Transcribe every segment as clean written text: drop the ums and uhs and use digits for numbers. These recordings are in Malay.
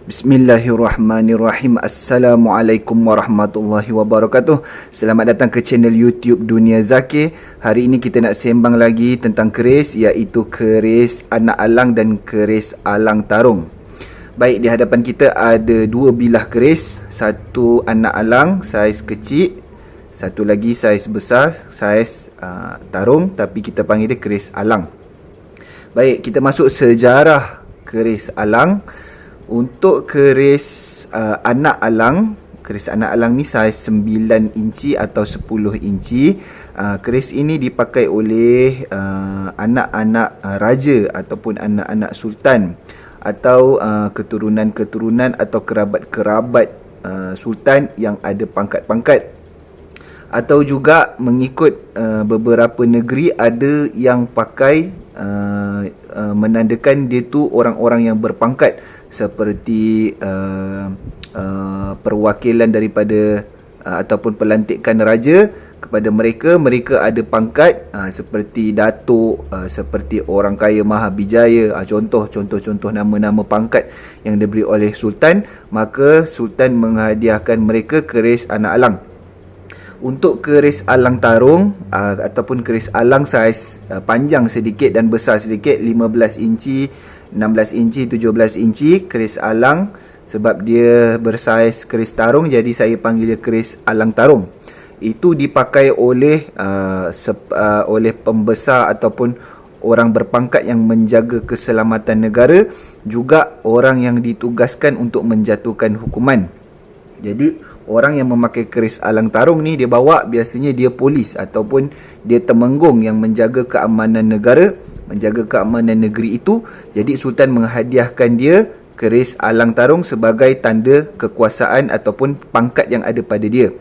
Bismillahirrahmanirrahim. Assalamualaikum warahmatullahi wabarakatuh. Selamat datang ke channel YouTube Dunia Zakir. Hari ini kita nak sembang lagi tentang keris, iaitu keris anak alang dan keris alang tarung. Baik, di hadapan kita ada dua bilah keris. Satu anak alang saiz kecil, satu lagi saiz besar, saiz tarung, tapi kita panggil dia keris alang. Baik, kita masuk sejarah keris alang. Untuk keris anak alang ni saiz 9 inci atau 10 inci. Keris ini dipakai oleh anak-anak raja ataupun anak-anak sultan, atau keturunan-keturunan atau kerabat-kerabat sultan yang ada pangkat-pangkat. Atau juga mengikut beberapa negeri ada yang pakai menandakan dia tu orang-orang yang berpangkat, seperti perwakilan daripada ataupun pelantikan raja kepada mereka ada pangkat, seperti datuk, seperti orang kaya Mahabijaya, contoh nama-nama pangkat yang diberi oleh sultan. Maka sultan menghadiahkan mereka keris anak alang. Untuk keris alang tarung ataupun keris alang saiz panjang sedikit dan besar sedikit, 15 inci, 16 inci, 17 inci, keris alang. Sebab dia bersaiz keris tarung, jadi saya panggil dia keris alang tarung. Itu dipakai oleh oleh pembesar ataupun orang berpangkat yang menjaga keselamatan negara, juga orang yang ditugaskan untuk menjatuhkan hukuman. Jadi orang yang memakai keris alang tarung ni, dia bawa, biasanya dia polis ataupun dia temenggung yang menjaga keamanan negara, menjaga keamanan negeri itu. Jadi sultan menghadiahkan dia keris alang tarung sebagai tanda kekuasaan ataupun pangkat yang ada pada dia.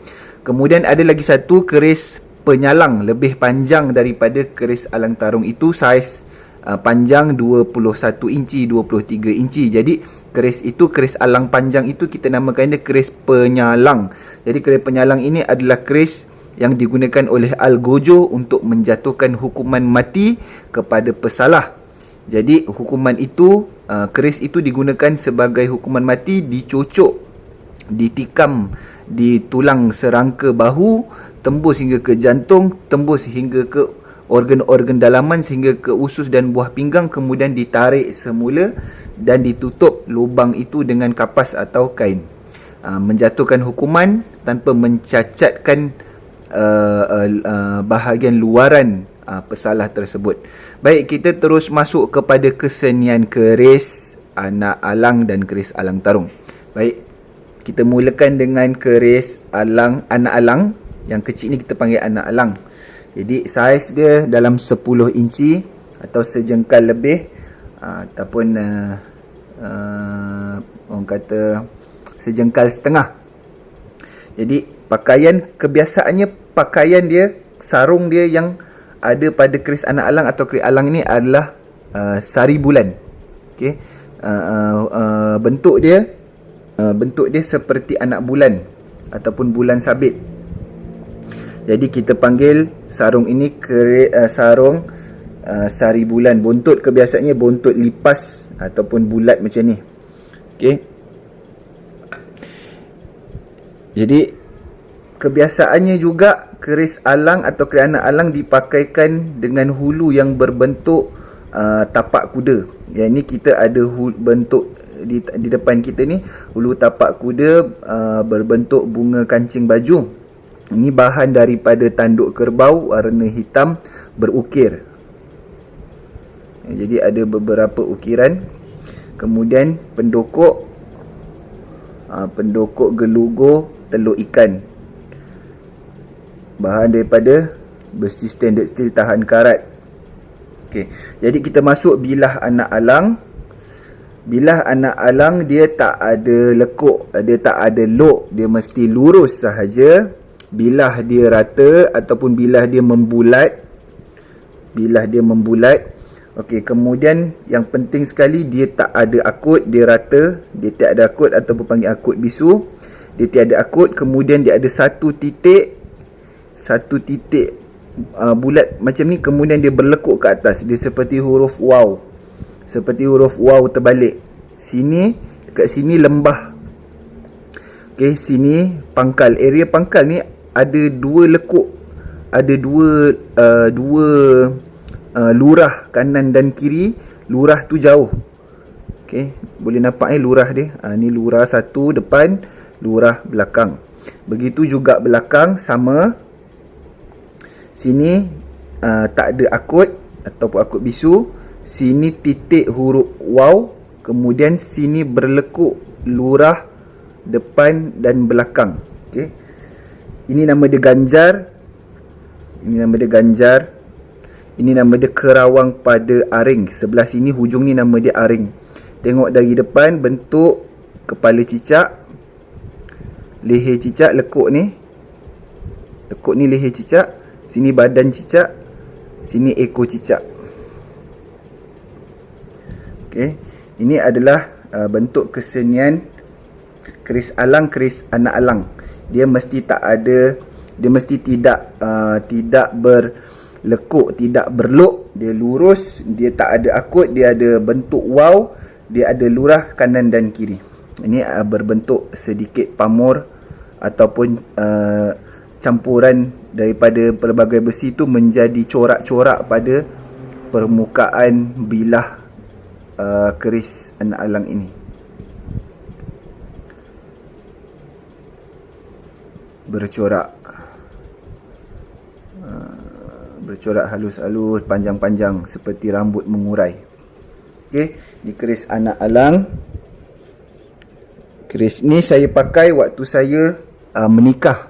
Kemudian ada lagi satu keris penyalang, lebih panjang daripada keris alang tarung itu, saiz panjang 21 inci, 23 inci. Jadi keris alang panjang itu kita namakan dia keris penyalang. Jadi keris penyalang ini adalah keris yang digunakan oleh Algojo untuk menjatuhkan hukuman mati kepada pesalah. Jadi hukuman itu, keris itu digunakan sebagai hukuman mati, dicocok, ditikam di tulang serangka bahu, tembus hingga ke jantung, tembus hingga ke organ-organ dalaman sehingga ke usus dan buah pinggang, kemudian ditarik semula dan ditutup lubang itu dengan kapas atau kain. Menjatuhkan hukuman tanpa mencacatkan bahagian luaran pesalah tersebut. Baik, kita terus masuk kepada kesenian keris anak alang dan keris alang tarung. Baik, kita mulakan dengan keris anak alang. Yang kecil ni kita panggil anak alang. Jadi saiz dia dalam 10 inci atau sejengkal lebih, ataupun orang kata sejengkal setengah. Jadi kebiasaannya pakaian dia, sarung dia yang ada pada keris anak alang atau keris alang ni adalah sari bulan. Okey. Bentuk dia seperti anak bulan ataupun bulan sabit. Jadi kita panggil sarung ini sarung sari bulan. Buntut kebiasaannya buntut lipas ataupun bulat macam ni. Okey. Jadi kebiasaannya juga keris alang atau keris anak alang dipakaikan dengan hulu yang berbentuk tapak kuda. Yang ni kita ada bentuk di depan kita ni, hulu tapak kuda berbentuk bunga kancing baju. Ini bahan daripada tanduk kerbau warna hitam berukir. Jadi ada beberapa ukiran. Kemudian pendokok gelugur telur ikan. Bahan daripada besi standard steel tahan karat. Okey. Jadi kita masuk bilah anak alang. Bilah anak alang dia tak ada lekuk, dia tak ada lok, dia mesti lurus sahaja. Bilah dia rata ataupun bilah dia membulat. Okey, kemudian yang penting sekali, dia tak ada akut, dia rata. Dia tak ada akut ataupun panggil akut bisu. Dia tiada akut. Kemudian dia ada satu titik bulat macam ni, kemudian dia berlekuk ke atas. Dia seperti huruf waw. Seperti huruf waw terbalik. Sini kat sini lembah. Okey, sini pangkal. Area pangkal ni ada dua lekuk, ada dua lurah kanan dan kiri. Lurah tu jauh. Okey, boleh nampak lurah dia. Ni lurah satu depan, lurah belakang. Begitu juga belakang sama. Sini tak ada akut ataupun akut bisu. Sini titik huruf waw. Kemudian sini berlekuk lurah depan dan belakang. Okey. Ini nama dia Ganjar. Ini nama dia Ganjar. Ini nama dia Kerawang pada Aring. Sebelah sini hujung ni nama dia Aring. Tengok dari depan bentuk kepala cicak, leher cicak, lekuk ni. Lekuk ni leher cicak. Sini badan cicak. Sini ekor cicak. Okey. Ini adalah bentuk kesenian keris alang, keris anak alang. Dia mesti tak ada, dia mesti tidak berlekuk, tidak berlok. Dia lurus, dia tak ada akut, dia ada bentuk waw, dia ada lurah kanan dan kiri. Ini berbentuk sedikit pamor ataupun campuran daripada pelbagai besi tu menjadi corak-corak pada permukaan bilah keris anak alang ini. Bercorak halus-halus, panjang-panjang seperti rambut mengurai. Okey, ni keris anak alang. Keris ni saya pakai waktu saya menikah.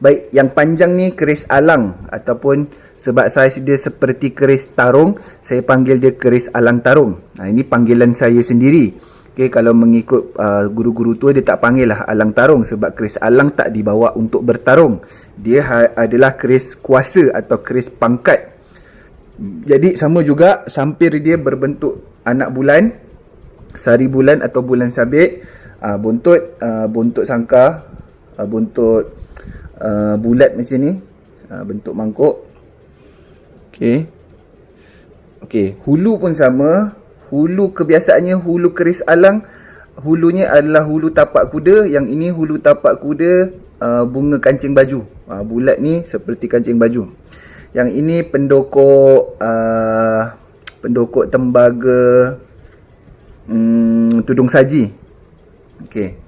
Baik, yang panjang ni keris alang, ataupun sebab saiz dia seperti keris tarung, saya panggil dia keris alang tarung. Ini panggilan saya sendiri. Okey, kalau mengikut guru-guru tua, dia tak panggil lah alang tarung, sebab keris alang tak dibawa untuk bertarung. Dia adalah keris kuasa atau keris pangkat. Jadi sama juga, sampir dia berbentuk anak bulan, sari bulan atau bulan sabit. Buntut sangka, buntut bulat macam ni, bentuk mangkuk. Okey, hulu pun sama. Hulu kebiasaannya, hulu keris alang, hulunya adalah hulu tapak kuda. Yang ini hulu tapak kuda bunga kancing baju. Bulat ni seperti kancing baju. Yang ini pendokok tembaga tudung saji. Okey,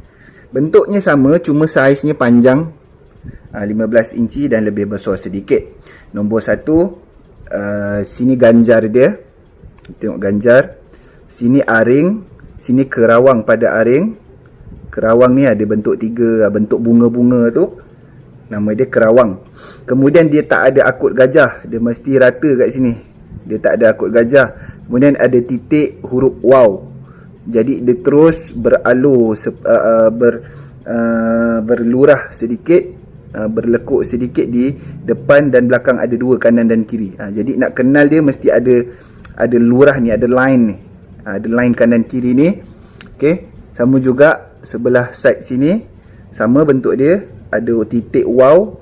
bentuknya sama, cuma saiznya panjang 15 inci dan lebih besar sedikit. Nombor 1, sini ganjar dia. Tengok ganjar. Sini aring, sini kerawang pada aring. Kerawang ni ada bentuk 3, bentuk bunga-bunga tu. Nama dia kerawang. Kemudian dia tak ada akut gajah, dia mesti rata kat sini. Dia tak ada akut gajah. Kemudian ada titik huruf waw. Jadi dia terus beralur, berlurah sedikit, berlekuk sedikit di depan dan belakang, ada 2 kanan dan kiri. Jadi nak kenal dia mesti ada lurah ni, ada line ni. Ada line kanan kiri ni. Okey, sama juga sebelah side sini, sama bentuk dia, ada titik waw,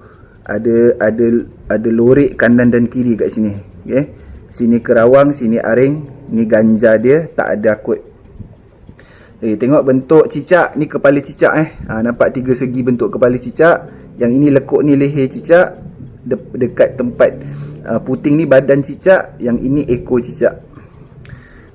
ada lorek kanan dan kiri kat sini. Okey, sini kerawang, sini aring, ni ganja dia, tak ada akut. Tengok bentuk cicak ni, kepala cicak nampak 3 segi bentuk kepala cicak. Yang ini lekuk ni leher cicak, dekat tempat puting ni badan cicak, yang ini ekor cicak.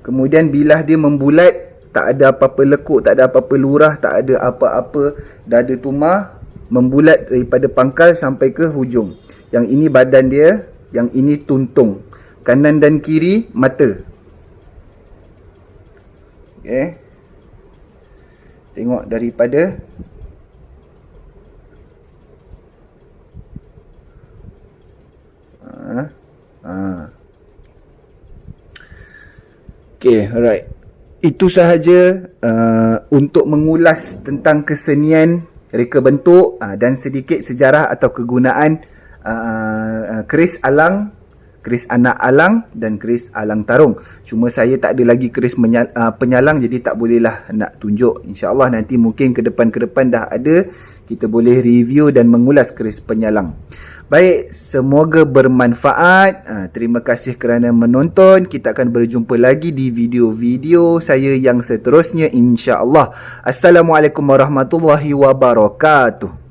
Kemudian bilah dia membulat, tak ada apa-apa lekuk, tak ada apa-apa lurah, tak ada apa-apa dada tumah, membulat daripada pangkal sampai ke hujung. Yang ini badan dia, yang ini tuntung. Kanan dan kiri mata. Okey, tengok daripada Okey, alright. Itu sahaja untuk mengulas tentang kesenian reka bentuk dan sedikit sejarah atau kegunaan keris alang, keris anak alang dan keris alang tarung. Cuma saya tak ada lagi keris penyalang, jadi tak bolehlah nak tunjuk. InsyaAllah nanti mungkin ke depan dah ada, kita boleh review dan mengulas keris penyalang. Baik, semoga bermanfaat. Terima kasih kerana menonton. Kita akan berjumpa lagi di video-video saya yang seterusnya, insya-Allah. Assalamualaikum warahmatullahi wabarakatuh.